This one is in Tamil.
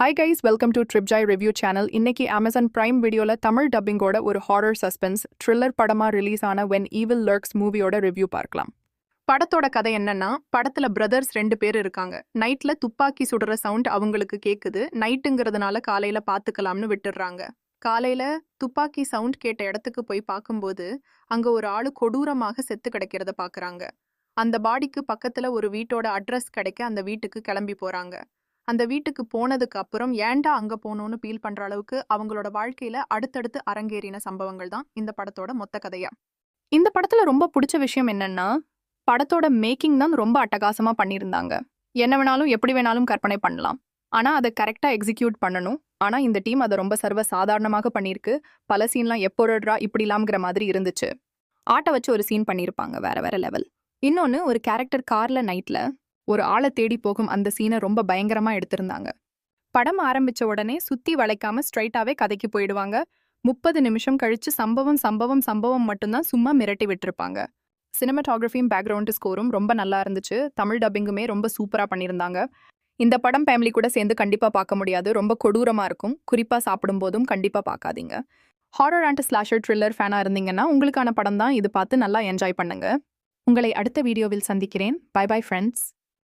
Hi guys, welcome to TripJai Review channel. இன்னைக்கு Amazon Prime வீடியோல தமிழ் டப்பிங்கோட ஒரு ஹாரர் சஸ்பென்ஸ் த்ரில்லர் படமா ரிலீஸ் ஆன When Evil Lurks மூவியோட ரிவ்யூ பார்க்கலாம். படத்தோட கதை என்னன்னா, படத்துல பிரதர்ஸ் 2 பேர் இருக்காங்க. நைட்ல துப்பாக்கி சுடுற சவுண்ட் அவங்களுக்கு கேக்குது. நைட்டுங்கிறதுனால காலையில பாத்துக்கலாம்னு விட்டுடுறாங்க. காலையில துப்பாக்கி சவுண்ட் கேட்ட இடத்துக்கு போய் பார்க்கும்போது அங்க ஒரு ஆளு கொடூரமாக செத்து கிடக்கிறத பாக்குறாங்க. அந்த பாடிக்கு பக்கத்துல ஒரு வீட்டோட அட்ரஸ் கிடைக்க அந்த வீட்டுக்கு கிளம்பி போறாங்க. அந்த வீட்டுக்கு போனதுக்கு அப்புறம் ஏன்டா அங்க போனோன்னு ஃபீல் பண்ற அளவுக்கு அவங்களோட வாழ்க்கையில அடுத்தடுத்து அரங்கேறின சம்பவங்கள் தான் இந்த படத்தோட மொத்த கதையா. இந்த படத்துல ரொம்ப பிடிச்ச விஷயம் என்னன்னா, படத்தோட மேக்கிங் தான் ரொம்ப அட்டகாசமா பண்ணியிருந்தாங்க. என்ன வேணாலும் எப்படி வேணாலும் கற்பனை பண்ணலாம், ஆனா அதை கரெக்டா எக்ஸிக்யூட் பண்ணணும். ஆனா இந்த டீம் அதை ரொம்ப சர்வ சாதாரணமாக பண்ணியிருக்கு. பல சீன்லாம் எப்போடா இப்படிலாம்ங்கிற மாதிரி இருந்துச்சு. ஆட்டை வச்சு ஒரு சீன் பண்ணியிருப்பாங்க, வேற வேற லெவல். இன்னொன்னு, ஒரு கேரக்டர் கார்ல நைட்ல ஒரு ஆளை தேடி போகும் அந்த சீனை ரொம்ப பயங்கரமா எடுத்திருந்தாங்க. படம் ஆரம்பிச்ச உடனே சுத்தி வளைக்காம ஸ்ட்ரைட்டாவே கதைக்கு போயிடுவாங்க. 30 நிமிஷம் கழிச்சு சம்பவம் மட்டும்தான் சும்மா மிரட்டி விட்டுருப்பாங்க. சினிமாட்டோகிராஃபியும் பேக்ரவுண்ட் ஸ்கோரும் ரொம்ப நல்லா இருந்துச்சு. தமிழ் டப்பிங்குமே ரொம்ப சூப்பரா பண்ணியிருந்தாங்க. இந்த படம் ஃபேமிலி கூட சேர்ந்து கண்டிப்பா பார்க்க முடியாது, ரொம்ப கொடூரமா இருக்கும். குறிப்பா சாப்பிடும் போதும் கண்டிப்பா பார்க்காதீங்க. ஹாரர் அண்ட் ஸ்லாஷர் த்ரில்லர் ஃபேனா இருந்தீங்கன்னா உங்களுக்கான படம் தான் இது. பார்த்து நல்லா என்ஜாய் பண்ணுங்க. உங்களை அடுத்த வீடியோவில் சந்திக்கிறேன். Bye bye friends.